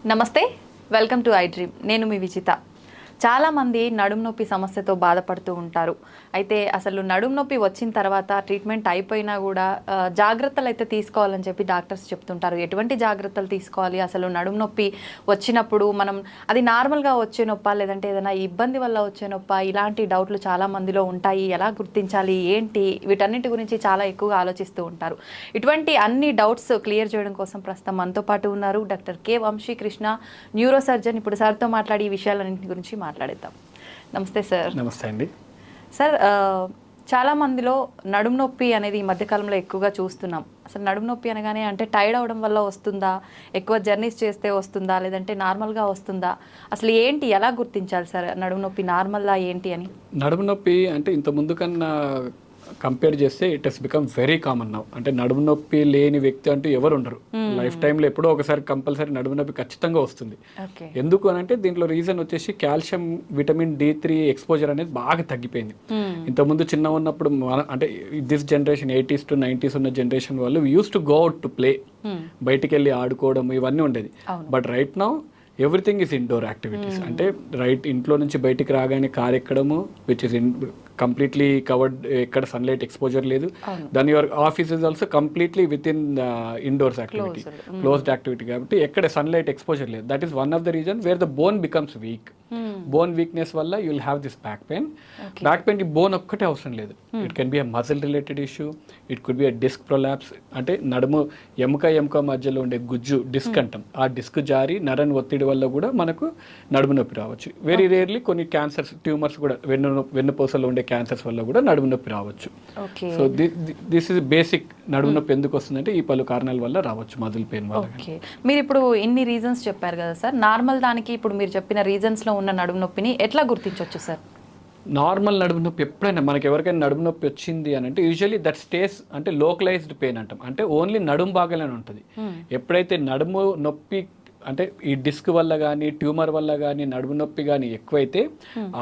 నమస్తే, welcome to I dream. నేను మీ విజిత. చాలామంది నడుము నొప్పి సమస్యతో బాధపడుతూ ఉంటారు. అయితే అసలు నడుము నొప్పి వచ్చిన తర్వాత ట్రీట్మెంట్ అయిపోయినా కూడా జాగ్రత్తలు అయితే తీసుకోవాలని చెప్పి డాక్టర్స్ చెప్తుంటారు. ఎటువంటి జాగ్రత్తలు తీసుకోవాలి, అసలు నడుము నొప్పి వచ్చినప్పుడు మనం అది నార్మల్గా వచ్చే నొప్ప లేదంటే ఏదైనా ఇబ్బంది వల్ల వచ్చే నొప్ప, ఇలాంటి డౌట్లు చాలా మందిలో ఉంటాయి. ఎలా గుర్తించాలి ఏంటి, వీటన్నిటి గురించి చాలా ఎక్కువగా ఆలోచిస్తూ ఉంటారు. ఇటువంటి అన్ని డౌట్స్ క్లియర్ చేయడం కోసం ప్రస్తుతం మనతో పాటు ఉన్నారు doctor K Vamshikrishna, neuro surgeon. ఇప్పుడు సార్తో మాట్లాడి ఈ విషయాలన్నింటి గురించి మాట్లాడేద్దాం. నమస్తే సార్. నమస్తే అండి. సార్, చాలా మందిలో నడుము నొప్పి అనేది ఈ మధ్యకాలంలో ఎక్కువగా చూస్తున్నాం. అసలు నడుము నొప్పి అనగానే అంటే టైర్డ్ అవడం వల్ల వస్తుందా, ఎక్కువ జర్నీస్ చేస్తే వస్తుందా, లేదంటే నార్మల్గా వస్తుందా, అసలు ఏంటి, ఎలా గుర్తించాలి సార్ నడుము నొప్పి నార్మల్లా ఏంటి అని? నడుము నొప్పి అంటే ఇంత ముందు కన్నా కంపేర్ చేస్తే it has become very common now. అంటే నడుము నొప్పి లేని వ్యక్తి అంటూ ఎవరు ఉండరు. లైఫ్ టైంలో ఎప్పుడో ఒకసారి కంపల్సరీ నడుము నొప్పి ఖచ్చితంగా వస్తుంది. ఎందుకు అని అంటే దీంట్లో రీజన్ వచ్చేసి కాల్షియం, విటమిన్ D3 ఎక్స్పోజర్ అనేది బాగా తగ్గిపోయింది. ఇంతకుముందు చిన్న ఉన్నప్పుడు అంటే this generation 80s to 90s ఉన్న జనరేషన్ వాళ్ళు use to go out to play, బయటికి వెళ్ళి ఆడుకోవడం ఇవన్నీ ఉండేది. But right now everything is indoor activities. అంటే ఇంట్లో నుంచి బయటికి రాగానే కార్ ఎక్కడము, విచ్ ఇస్ కంప్లీట్లీ కవర్డ్, ఎక్కడ సన్లైట్ ఎక్స్పోజర్ లేదు. దాని your office is also completely with in indoors activity, closed activity కాబట్టి ఎక్కడ సన్లైట్ ఎక్స్పోజర్ లేదు. That is one of the reason where the bone becomes weak. Bone weakness వల్ల you will have this back pain. Back pain కి bone ఒక్కటే అవసరం లేదు. It can be a muscle related issue, it could be a disc prolapse. అంటే నడుము ఎముక మధ్యలో ఉండే గుజ్జు డిస్క్ అంటాం, ఆ డిస్క్ జారి నరని ఒత్తిడి వల్ల కూడా మనకు నడుము నొప్పి రావచ్చు. వెరీ రేర్లీ కొన్ని క్యాన్సర్స్, ట్యూమర్స్ కూడా, వెన్నుపూసలో ఉండే క్యాన్సర్స్ వల్ల కూడా నడుము నొప్పి రావచ్చు. So this is basic. నడుము నొప్పి ఎందుకు వస్తుందంటే ఈ పలు కారణాల వల్ల రావచ్చు, మజిల్ పెయిన్ వల్ల. మీరు ఇప్పుడు ఇన్ని రీజన్స్ చెప్పారు కదా సార్, నార్మల్ దానికి ఇప్పుడు మీరు చెప్పిన రీజన్స్ లో ఉన్న నడుము నొప్పిని ఎట్లా గుర్తించవచ్చు సార్? నార్మల్ నడుము నొప్పి ఎప్పుడైనా మనకి ఎవరికైనా నడుము నొప్పి వచ్చింది అని అంటే యూజువల్లీ దట్ స్టేస్ అంటే లోకలైజ్డ్ పెయిన్ అంటాం. అంటే ఓన్లీ నడుము భాగానే ఉంటుంది. ఎప్పుడైతే నడుము నొప్పి అంటే ఈ డిస్క్ వల్ల కానీ ట్యూమర్ వల్ల కానీ నడుము నొప్పి కానీ ఎక్కువైతే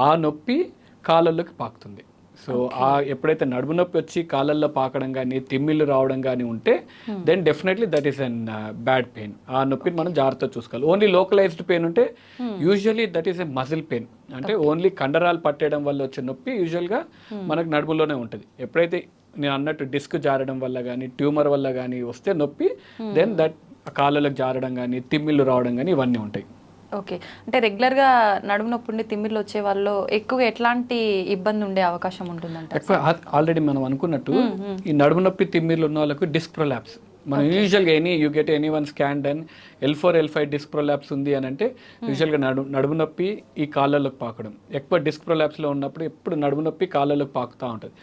ఆ నొప్పి కాళ్ళల్లోకి పాకుతుంది. సో ఎప్పుడైతే నడుము నొప్పి వచ్చి కాళ్ళల్లో పాకడం కానీ తిమ్మిళ్ళు రావడం కానీ ఉంటే then definitely that is an bad pain. ఆ నొప్పిని మనం జాగ్రత్తగా చూసుకోవాలి. ఓన్లీ లోకలైజ్డ్ పెయిన్ ఉంటే usually that is a muscle pain. అంటే ఓన్లీ కండరాలు పట్టేయడం వల్ల వచ్చే నొప్పి యూజువల్గా మనకు నడుములోనే ఉంటుంది. ఎప్పుడైతే నేను అన్నట్టు డిస్క్ జారడం వల్ల కానీ ట్యూమర్ వల్ల కానీ వస్తే నొప్పి, దెన్ దట్ కాళ్ళలకు జారడం కానీ తిమ్మిళ్ళు రావడం కానీ ఇవన్నీ ఉంటాయి. ఓకే, అంటే రెగ్యులర్గా నడుము నొప్పి ఉండి తిమ్మిర్లు వచ్చే వాళ్ళు ఎక్కువగా ఎట్లాంటి ఇబ్బంది ఉండే అవకాశం ఉంటుందంట? ఎక్కువ ఆల్రెడీ మనం అనుకున్నట్టు ఈ నడుము నొప్పి తిమ్మిర్లు ఉన్న వాళ్ళకు డిస్క్ ప్రొలాప్స్. మనం యూజువల్గా you get any one scan done L4 L5 disc prolapse ఉంది అని అంటే యూజువల్గా నడుము నొప్పి ఈ కాళ్ళలోకి పాకడం. ఎక్కువ డిస్క్ ప్రొలాప్స్లో ఉన్నప్పుడు ఎప్పుడు నడుము నొప్పి కాళ్ళలోకి పాకుతూ ఉంటుంది.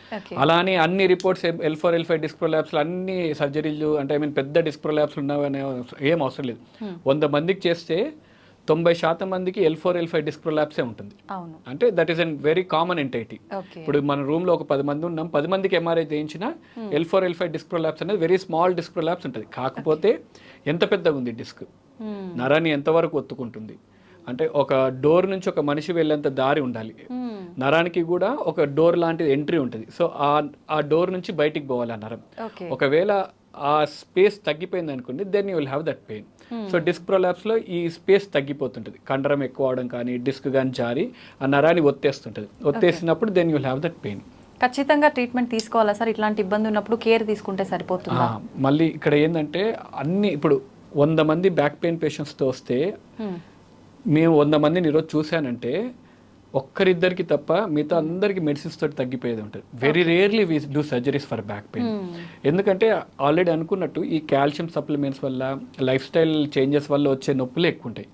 అలానే అన్ని రిపోర్ట్స్ L4 L5 డిస్క్ ప్రొలాప్స్లో అన్ని సర్జరీలు అంటే పెద్ద డిస్క్ ప్రొలాప్స్ ఉన్నాయనే ఏం అవసరం లేదు. 100 మందికి చేస్తే 90% మందికి L4 L5 డిస్క్ ప్రొలాప్సే ఉంటుంది. అంటే that is an very common entity. ఇప్పుడు మన రూమ్ లో ఒక 10 మంది ఉన్నాం, 10 మందికి MRI చేయించిన L4 L5 డిస్క్ ప్రొలాప్స్ అనేది వెరీ స్మాల్ డిస్క్ ప్రొలాప్స్ ఉంటుంది. కాకపోతే ఎంత పెద్దగా ఉంది డిస్క్, నరాన్ని ఎంతవరకు ఒత్తుకుంటుంది అంటే ఒక డోర్ నుంచి ఒక మనిషి వెళ్ళేంత దారి ఉండాలి. నరానికి కూడా ఒక డోర్ లాంటిది ఎంట్రీ ఉంటుంది. సో ఆ డోర్ నుంచి బయటికి పోవాలి ఆ నరం. ఒకవేళ ఆ స్పేస్ తగ్గిపోయింది అనుకోండి, then you will have that pain. So disc ప్రొలాప్స్లో ఈ స్పేస్ తగ్గిపోతుంటుంది, కండరం ఎక్కువ అవడం కానీ డిస్క్ కానీ జారి ఆ నరాన్ని ఒత్తేస్తుంటుంది. ఒత్తేసినప్పుడు then you will have that pain. ఖచ్చితంగా ట్రీట్మెంట్ తీసుకోవాలా సార్? ఇట్లాంటి ఇబ్బంది ఉన్నప్పుడు కేర్ తీసుకుంటే సరిపోతుందా? మళ్ళీ ఇక్కడ ఏంటంటే అన్ని ఇప్పుడు 100 మంది బ్యాక్ పెయిన్ పేషెంట్స్తో వస్తే మేము 100 మందిని ఈరోజు చూశానంటే ఒక్కరిద్దరికి తప్ప మిగతా అందరికి మెడిసిన్స్ తోటి తగ్గిపోయేది ఉంటుంది. Very rarely we do surgeries for back pain. ఎందుకంటే ఆల్రెడీ అనుకున్నట్టు ఈ కాల్షియం సప్లిమెంట్స్ వల్ల, లైఫ్ స్టైల్ చేంజెస్ వల్ల వచ్చే నొప్పులు ఎక్కువ ఉంటాయి.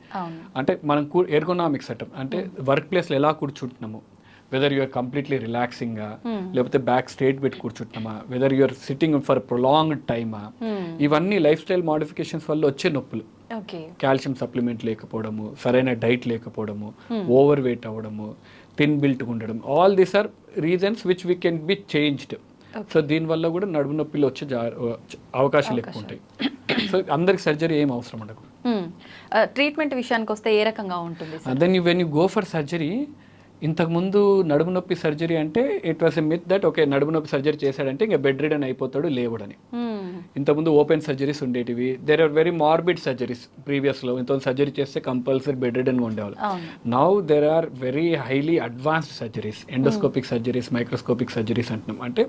అంటే మనం ఎర్గోనామిక్స్ అంటాం, అంటే వర్క్ ప్లేస్లో ఎలా కూర్చుంటున్నాము, వెదర్ యూఆర్ కంప్లీట్లీ రిలాక్సింగా లేకపోతే బ్యాక్ స్ట్రేట్ పెట్టి కూర్చుంటున్నామా, whether you are sitting for prolonged టైమా, ఇవన్నీ లైఫ్ స్టైల్ మోడిఫికేషన్స్ వల్ల వచ్చే నొప్పులు. కాల్షియం సప్లిమెంట్ లేకపోవడము, సరైన డైట్ లేకపోవడము, ఓవర్ వెయిట్ అవ్వడము, థిన్ బిల్ట్ ఉండడం, all these are reasons which we can be changed. So దీనివల్ల కూడా నడుము నొప్పిలు వచ్చే అవకాశాలు ఎక్కువ ఉంటాయి. సో అందరికి సర్జరీ ఏం అవసరం ఉండదు. ట్రీట్మెంట్ విషయానికి వస్తే ఏ రకంగా ఉంటుంది? Then when you go for surgery, ఇంతకుముందు నడుము నొప్పి సర్జరీ అంటే it was a myth that okay నడుము నొప్పి సర్జరీ చేశాడంటే ఇంకా బెడ్ రిడన్ అయిపోతాడు, లేవడని. ఇంతకుముందు ఓపెన్ సర్జరీస్ ఉండేటివి. There are very morbid surgeries ప్రీవియస్లో. ఇంత సర్జరీ చేస్తే కంపల్సరీ బెడ్ రిడన్గా ఉండేవాళ్ళు. Now there are very highly advanced surgeries, endoscopic surgeries, microscopic surgeries అంటున్నాం. అంటే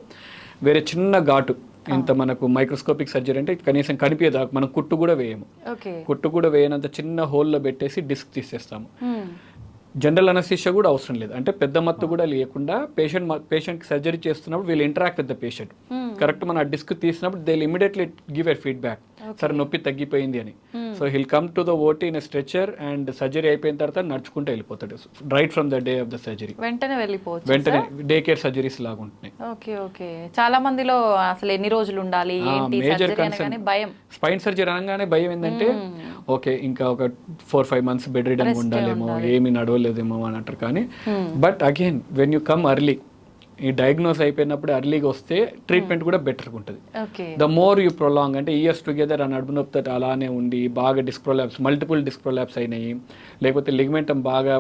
వేరే చిన్న ఘాటు, ఇంత మనకు మైక్రోస్కోపిక్ సర్జరీ అంటే కనీసం కనిపించదా, మనం కుట్టు కూడా వేయము, కుట్టు కూడా వేయనంత చిన్న హోల్లో పెట్టేసి డిస్క్ తీసేస్తాము. జనరల్ అనస్థీషియా కూడా అవసరం లేదు, అంటే పెద్ద మత్తు కూడా లేకుండా పేషెంట్ సర్జరీ చేస్తున్నప్పుడు వీళ్ళు interact with the patient. Correct మన డిస్క్ తీసినప్పుడు they immediately give a feedback, సరే నొప్పి తగ్గిపోయింది అని. So hill come to the OT in stretcher and surgery అయిపోయిన తర్వాత నడుచుకుంటూ వెళ్ళిపోతాడు right from the day of the surgery. వెంటనే డే కేర్ సర్జరీస్ లాగా ఉంటున్నాయి. ఓకే. చాలా మందిలో అసలు ఎన్ని రోజులు ఉండాలి, మేజర్ కన్సర్న్ స్పైన్ సర్జరీ అనగానే భయం ఏంటంటే ఓకే ఇంకా ఒక 4-5 months బెడ్ రిడన్ ఉండాలేమో, ఏమి నడవలేదేమో అని అంటారు. కానీ but again when you come early, ఈ డయాగ్నోస్ అయిపోయినప్పుడు అర్లీగా వస్తే ట్రీట్మెంట్ కూడా బెటర్గా ఉంటుంది. ద మోర్ యూ ప్రొలాంగ్, అంటే ఇయర్స్ టుగెదర్ ఆ నడుము నొప్పి అలానే ఉండి బాగా disc prolapse, multiple disc prolapse అయినాయి, లేకపోతే లిగమెంటం బాగా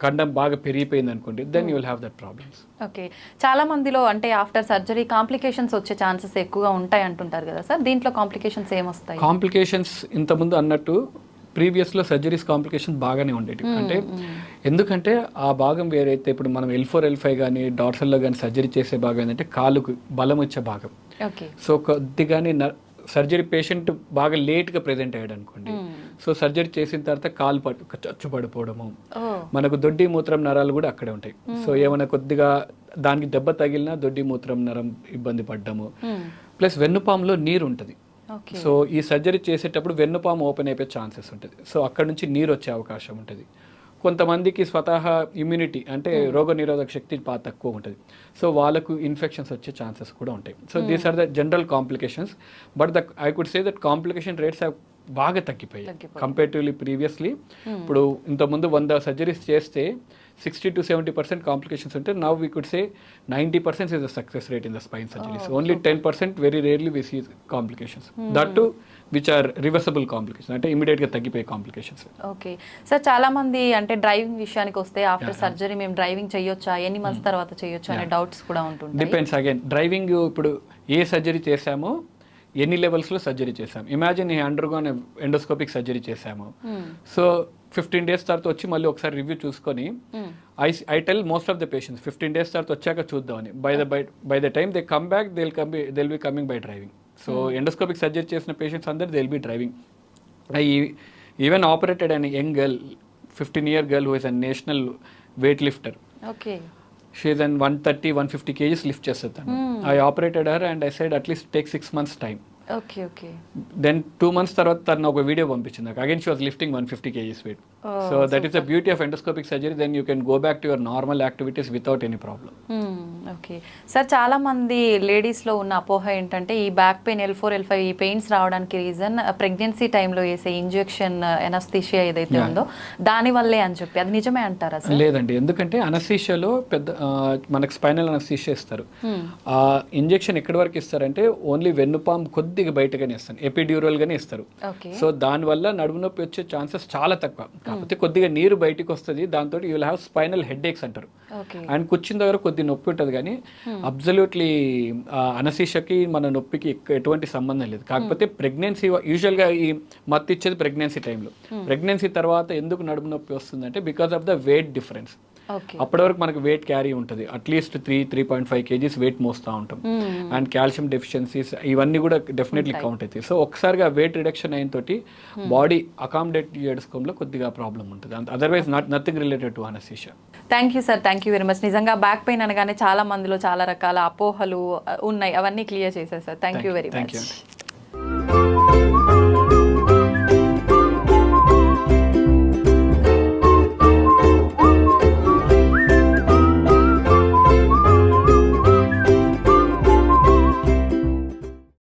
కండం బాగా పెరిగిపోయింది అనుకోండి, then you will have that problems. Okay. చాలా మందిలో అంటే ఆఫ్టర్ సర్జరీ కాంప్లికేషన్స్ వచ్చే ఛాన్సెస్ ఎక్కువగా ఉంటాయి అంటుంటారు కదా సార్, దీంట్లో కాంప్లికేషన్స్ ఏమొస్తాయి? కాంప్లికేషన్స్ ఇంతకుముందు అన్నట్టు ప్రీవియస్లో సర్జరీస్ కాంప్లికేషన్ బాగానే ఉండేవి. అంటే ఎందుకంటే ఆ భాగం వేరైతే, ఇప్పుడు మనం L4 L5 కానీ డార్సల్లో కానీ సర్జరీ చేసే భాగం ఏంటంటే కాలుకు బలం వచ్చే భాగం. సో కొద్దిగానే సర్జరీ పేషెంట్ బాగా లేట్గా ప్రెజెంట్ అయ్యాడు అనుకోండి, సో సర్జరీ చేసిన తర్వాత కాలు చచ్చు పడిపోవడము, మనకు దొడ్డి మూత్రం నరాలు కూడా అక్కడే ఉంటాయి. సో ఏమైనా కొద్దిగా దానికి దెబ్బ తగిలినా దొడ్డి మూత్రం నరం ఇబ్బంది పడ్డము, ప్లస్ వెన్నుపాములో నీరు ఉంటుంది. సో ఈ సర్జరీ చేసేటప్పుడు వెన్నుపాము ఓపెన్ అయిపోయే ఛాన్సెస్ ఉంటుంది. సో అక్కడ నుంచి నీరు వచ్చే అవకాశం ఉంటుంది. కొంతమందికి స్వతహా ఇమ్యూనిటీ అంటే రోగ నిరోధక శక్తి బాగా తక్కువ ఉంటుంది, సో వాళ్ళకు ఇన్ఫెక్షన్స్ వచ్చే ఛాన్సెస్ కూడా ఉంటాయి. So these are the general complications. But I could say that complication rates బాగా తగ్గిపోయాయి కంపేరిటివ్లీ ప్రీవియస్లీ. ఇప్పుడు ఇంతకుముందు 100 సర్జరీస్ చేస్తే 60 to 70% కాంప్లికేషన్స్ ఉంటే now we could say 90% is the success rate in the spine surgeries. Only 10% very rarely we see complications. That too which are reversible complications, అంటే immediate గా తగ్గిపోయే complications. Okay sir, చాలా మంది అంటే driving విషయానికి వస్తే after surgery మేము driving చేయొచ్చా, ఎన్ని మంత్స్ తర్వాత చేయొచ్చు అనే డౌట్స్ కూడా ఉంటుంది. డిపెండ్స్ అగైన్ డ్రైవింగ్ ఇప్పుడు ఏ సర్జరీ చేసామో ఎన్ని లెవెల్స్లో సర్జరీ చేసాము. ఇమాజిన్ ఈ అండర్గోన్ ఎండోస్కోపిక్ సర్జరీ చేసాము, సో 15 days తర్వాత వచ్చి మళ్ళీ ఒకసారి రివ్యూ చూసుకొని I tell most of the patients 15 days తర్వాత వచ్చాక చూద్దామని. By the time they come back they'll be coming by driving. So endoscopic surgery చేసిన పేషెంట్స్ అందరు they'll be driving. I even operated an young girl, 15-year girl who is a national weight lifter. Okay. She is an 130-150 kgs lift చేస్తాను. I operated her and I said at least take 6 months time. Okay. Then 2 months తర్వాత తను ఒక video పంపించింది నాకు. Again she was lifting 150 kgs weight. So that is the beauty of endoscopic surgery. Then you can go back to your normal activities without any problem. Okay sir, చాలా మంది లేడీస్లో ఉన్న అపోహ ఏంటంటే ఈ బ్యాక్ పెయిన్ L4 L5 ఈ pains రావడానికి reason pregnancy టైంలో వేసే ఇంజెక్షన్ అనస్థీషియా ఏదైతే ఉందో దాని వల్లే అని చెప్పి, అది నిజమే అంటారా సార్? లేదండి, ఎందుకంటే అనస్థీషియాలో పెద్ద మనకు స్పైనల్ అనస్థీషియా ఇస్తారు. ఆ ఇంజెక్షన్ ఎక్కడి వరకు ఇస్తారంటే ఓన్లీ వెన్నుపాము కొద్దిగా బయటగానే ఇస్తారు, ఎపిడ్యూరల్ గానే ఇస్తారు. సో దానివల్ల నడుము నొప్పి వచ్చే ఛాన్సెస్ చాలా తక్కువ. కాకపోతే కొద్దిగా నీరు బయటకు వస్తుంది, దాంతో you will have spinal headache అంటారు. అండ్ కూర్చున్న దగ్గర కొద్ది నొప్పి ఉంటుంది, కానీ అబ్సల్యూట్లీ అనస్థీషియాకి మన నొప్పికి ఎటువంటి సంబంధం లేదు. కాకపోతే ప్రెగ్నెన్సీ యూజువల్గా ఈ మత్తు ఇచ్చేది ప్రెగ్నెన్సీ టైంలో. ప్రెగ్నెన్సీ తర్వాత ఎందుకు నడుము నొప్పి వస్తుందంటే because of the weight difference. అప్పటి వరకు మనకు వెయిట్ క్యారీ ఉంటుంది, అట్లీస్ట్ 3.5 kgs వెయిట్ మోస్తూ ఉంటాం. అండ్ కాల్షియం డెఫిషియన్సీస్ ఇవన్నీ కూడా డెఫినెట్లీ కౌంట్ అవుతాయి. సో ఒకసారిగా వెయిట్ రిడక్షన్ అయిన తోటి బాడీ అకామిడేట్ చేసుకోవడంలో కొద్దిగా ప్రాబ్లం ఉంటుంది, otherwise nothing related to anaesthesia. Thank you sir, thank you very much. నిజంగా బ్యాక్ పెయిన్ అనగానే చాలా మందిలో చాలా రకాల అపోహలు ఉన్నాయి, అవన్నీ క్లియర్ చేశారు sir. Thank you very much.